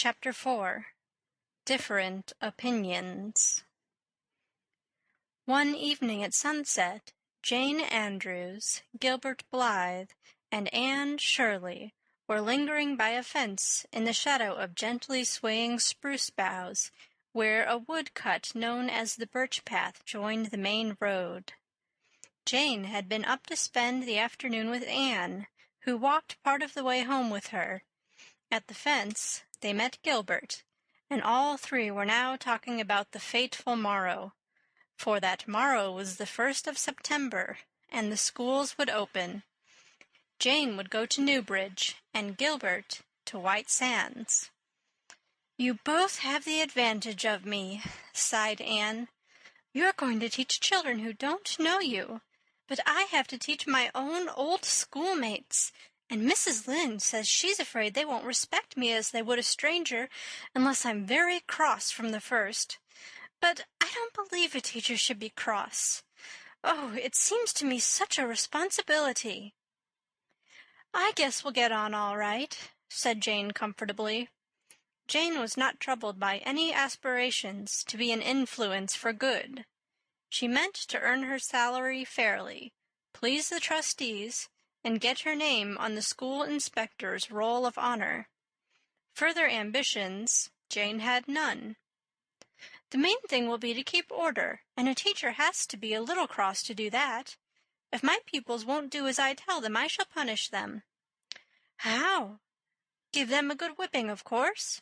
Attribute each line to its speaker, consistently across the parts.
Speaker 1: Chapter 4. Different Opinions. One evening at sunset, Jane Andrews, Gilbert Blythe, and Anne Shirley were lingering by a fence in the shadow of gently swaying spruce boughs, where a wood-cut known as the birch path joined the main road. Jane had been up to spend the afternoon with Anne, who walked part of the way home with her. At the fence they met Gilbert, and all three were now talking about the fateful morrow, for that morrow was the 1st of September, and the schools would open. Jane would go to Newbridge, and Gilbert to White Sands. "You both have the advantage of me," sighed Anne. "You're going to teach children who don't know you, but I have to teach my own old schoolmates, and Mrs. Lynde says she's afraid they won't respect me as they would a stranger unless I'm very cross from the first. But I don't believe a teacher should be cross. Oh, it seems to me such a responsibility." "I guess we'll get on all right," said Jane comfortably. Jane was not troubled by any aspirations to be an influence for good. She meant to earn her salary fairly, please the trustees, and get her name on the school inspector's roll of honor. Further ambitions Jane had none. "The main thing will be to keep order, and a teacher has to be a little cross to do that. If my pupils won't do as I tell them, I shall punish them." "How?" "Give them a good whipping, of course."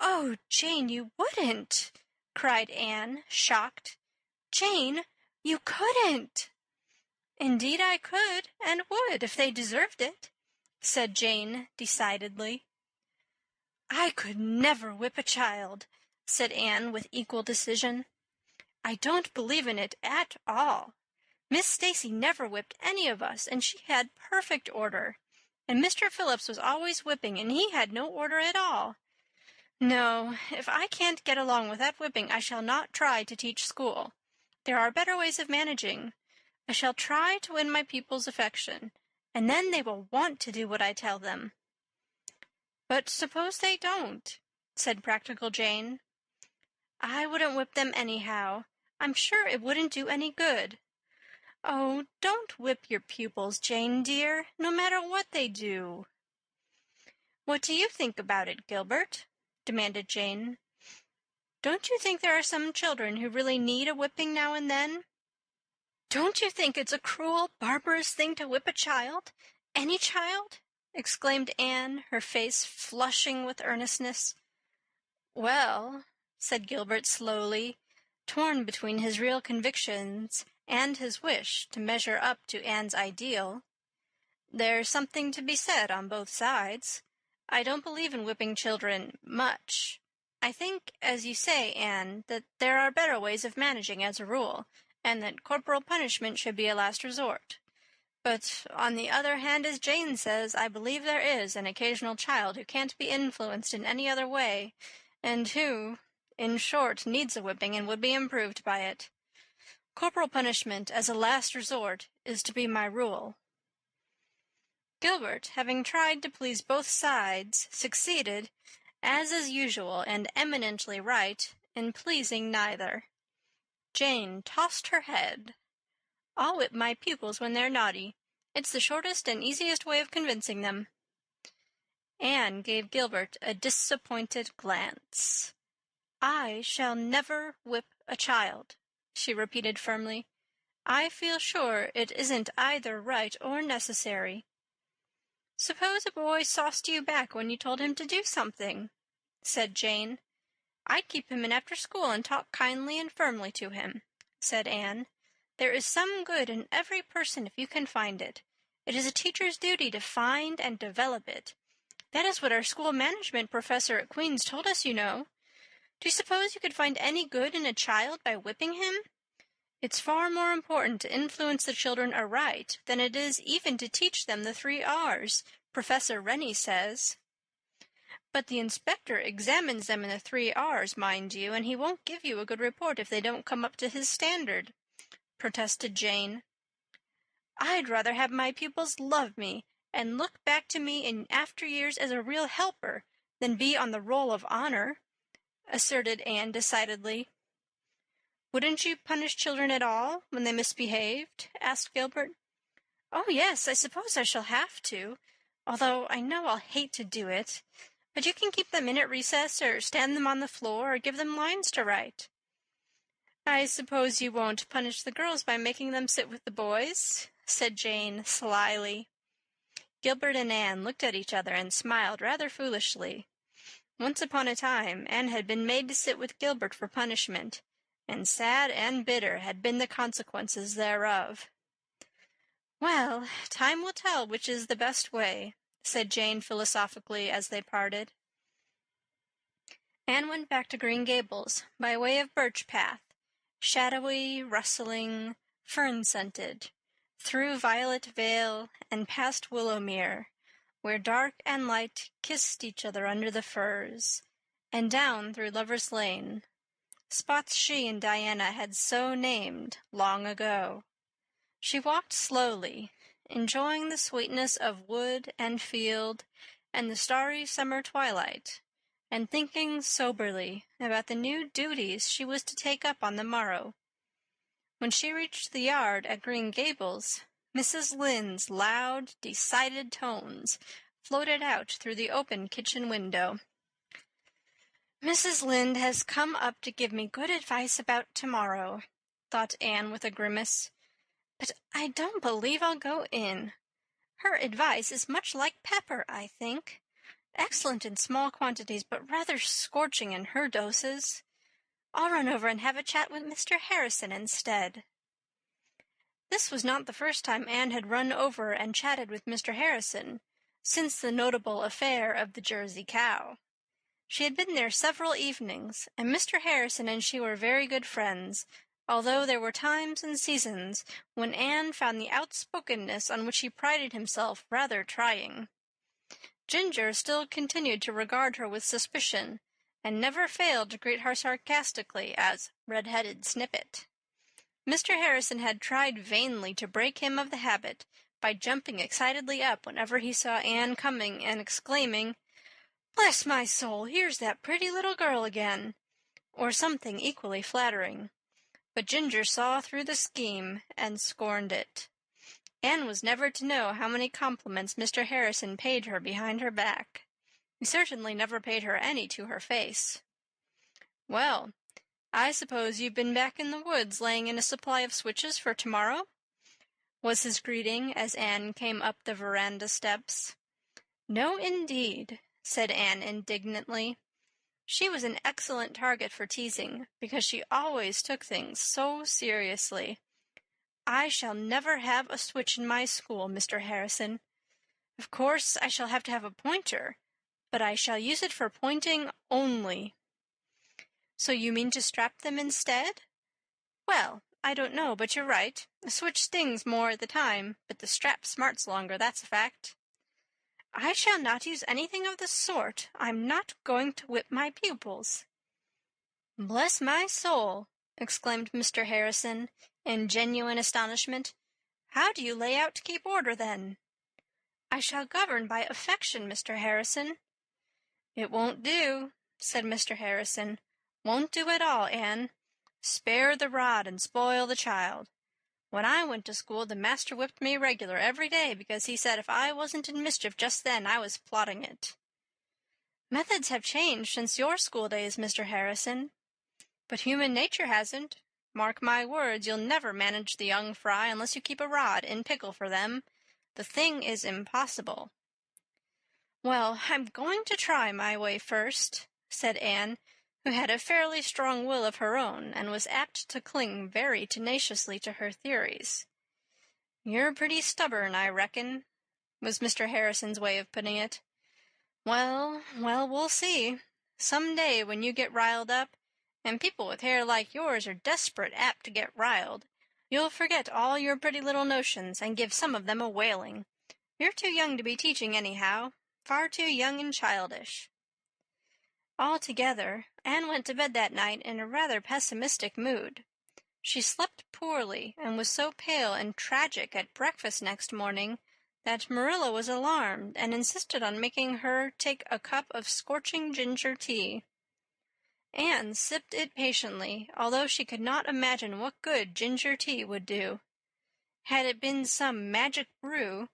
Speaker 1: "Oh, Jane, you wouldn't!" cried Anne, shocked. "Jane, you couldn't!" "Indeed I could and would if they deserved it," said Jane decidedly. "I could never whip a child," said Anne with equal decision. "I don't believe in it at all. Miss Stacy never whipped any of us, and she had perfect order. And Mr. Phillips was always whipping, and he had no order at all. No, if I can't get along with that whipping, I shall not try to teach school. There are better ways of managing. I shall try to win my pupils' affection, and then they will want to do what I tell them." "But suppose they don't," said practical Jane. "I wouldn't whip them anyhow. I'm sure it wouldn't do any good." "Oh, don't whip your pupils, Jane dear, no matter what they do." "What do you think about it, Gilbert?" demanded Jane. "Don't you think there are some children who really need a whipping now and then?" "Don't you think it's a cruel, barbarous thing to whip a child? Any child?" exclaimed Anne, her face flushing with earnestness. "Well," said Gilbert slowly, torn between his real convictions and his wish to measure up to Anne's ideal, "there's something to be said on both sides. I don't believe in whipping children much. I think, as you say, Anne, that there are better ways of managing as a rule, and that corporal punishment should be a last resort. But, on the other hand, as Jane says, I believe there is an occasional child who can't be influenced in any other way, and who, in short, needs a whipping and would be improved by it. Corporal punishment as a last resort is to be my rule." Gilbert, having tried to please both sides, succeeded, as is usual and eminently right, in pleasing neither. Jane tossed her head. "I'll whip my pupils when they're naughty. It's the shortest and easiest way of convincing them." Anne gave Gilbert a disappointed glance. "I shall never whip a child," she repeated firmly. "I feel sure it isn't either right or necessary." "Suppose a boy sauced you back when you told him to do something," said Jane. "I'd keep him in after school and talk kindly and firmly to him," said Anne. "There is some good in every person if you can find it. It is a teacher's duty to find and develop it. That is what our school management professor at Queen's told us, you know. Do you suppose you could find any good in a child by whipping him? It's far more important to influence the children aright than it is even to teach them the 3 R's, Professor Rennie says." "But the inspector examines them in the 3 R's, mind you, and he won't give you a good report if they don't come up to his standard," protested Jane. "I'd rather have my pupils love me and look back to me in after years as a real helper than be on the roll of honor," asserted Anne decidedly. "Wouldn't you punish children at all when they misbehaved?" asked Gilbert. "Oh, yes, I suppose I shall have to, although I know I'll hate to do it. But you can keep them in at recess, or stand them on the floor, or give them lines to write." "I suppose you won't punish the girls by making them sit with the boys?" said Jane slyly. Gilbert and Anne looked at each other and smiled rather foolishly. Once upon a time Anne had been made to sit with Gilbert for punishment, and sad and bitter had been the consequences thereof. "Well, time will tell which is the best way," said Jane philosophically as they parted. Anne went back to Green Gables by way of Birch Path, shadowy, rustling, fern-scented, through Violet Vale and past Willowmere, where dark and light kissed each other under the firs, and down through Lover's Lane, spots she and Diana had so named long ago. She walked slowly, enjoying the sweetness of wood and field and the starry summer twilight, and thinking soberly about the new duties she was to take up on the morrow. When she reached the yard at Green Gables, Mrs. Lynde's loud, decided tones floated out through the open kitchen window. "Mrs. Lynde has come up to give me good advice about tomorrow," thought Anne with a grimace. "But I don't believe I'll go in. Her advice is much like pepper, I think. Excellent in small quantities, but rather scorching in her doses. I'll run over and have a chat with Mr. Harrison instead." This was not the first time Anne had run over and chatted with Mr. Harrison since the notable affair of the Jersey cow. She had been there several evenings, and Mr. Harrison and she were very good friends, although there were times and seasons when Anne found the outspokenness on which he prided himself rather trying. Ginger still continued to regard her with suspicion, and never failed to greet her sarcastically as red-headed Snippet. Mr. Harrison had tried vainly to break him of the habit by jumping excitedly up whenever he saw Anne coming and exclaiming, "Bless my soul, here's that pretty little girl again," or something equally flattering. But Ginger saw through the scheme and scorned it. Anne was never to know how many compliments Mr. Harrison paid her behind her back. He certainly never paid her any to her face. "Well, I suppose you've been back in the woods laying in a supply of switches for tomorrow?" was his greeting as Anne came up the veranda steps. "No, indeed," said Anne indignantly. She was an excellent target for teasing, because she always took things so seriously. "I shall never have a switch in my school, Mr. Harrison. Of course, I shall have to have a pointer, but I shall use it for pointing only." "So you mean to strap them instead?" "Well, I don't know, but you're right. A switch stings more at the time, but the strap smarts longer, that's a fact." "I shall not use anything of the sort. I'm not going to whip my pupils." "Bless my soul!" exclaimed Mr. Harrison, in genuine astonishment. "How do you lay out to keep order, then?" "I shall govern by affection, Mr. Harrison." "It won't do," said Mr. Harrison. "Won't do at all, Anne. Spare the rod and spoil the child. When I went to school the master whipped me regular every day because he said if I wasn't in mischief just then I was plotting it." "Methods have changed since your school days, Mr. Harrison." "But human nature hasn't. Mark my words, you'll never manage the young fry unless you keep a rod in pickle for them. The thing is impossible." "Well, I'm going to try my way first," said Anne, who had a fairly strong will of her own and was apt to cling very tenaciously to her theories. "You're pretty stubborn, I reckon," was Mr. Harrison's way of putting it. Well, we'll see. Some day when you get riled up, and people with hair like yours are desperate apt to get riled, you'll forget all your pretty little notions and give some of them a whaling. You're too young to be teaching anyhow, far too young and childish." Altogether, Anne went to bed that night in a rather pessimistic mood. She slept poorly and was so pale and tragic at breakfast next morning that Marilla was alarmed and insisted on making her take a cup of scorching ginger tea. Anne sipped it patiently, although she could not imagine what good ginger tea would do. Had it been some magic brew,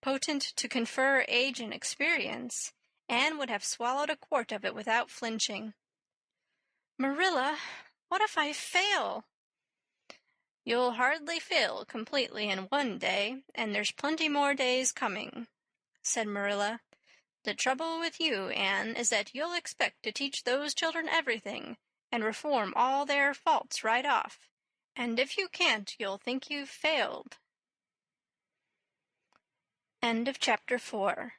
Speaker 1: potent to confer age and experience, Anne would have swallowed a quart of it without flinching. "Marilla, what if I fail?" "You'll hardly fail completely in one day, and there's plenty more days coming," said Marilla. "The trouble with you, Anne, is that you'll expect to teach those children everything and reform all their faults right off, and if you can't you'll think you've failed." End of chapter 4.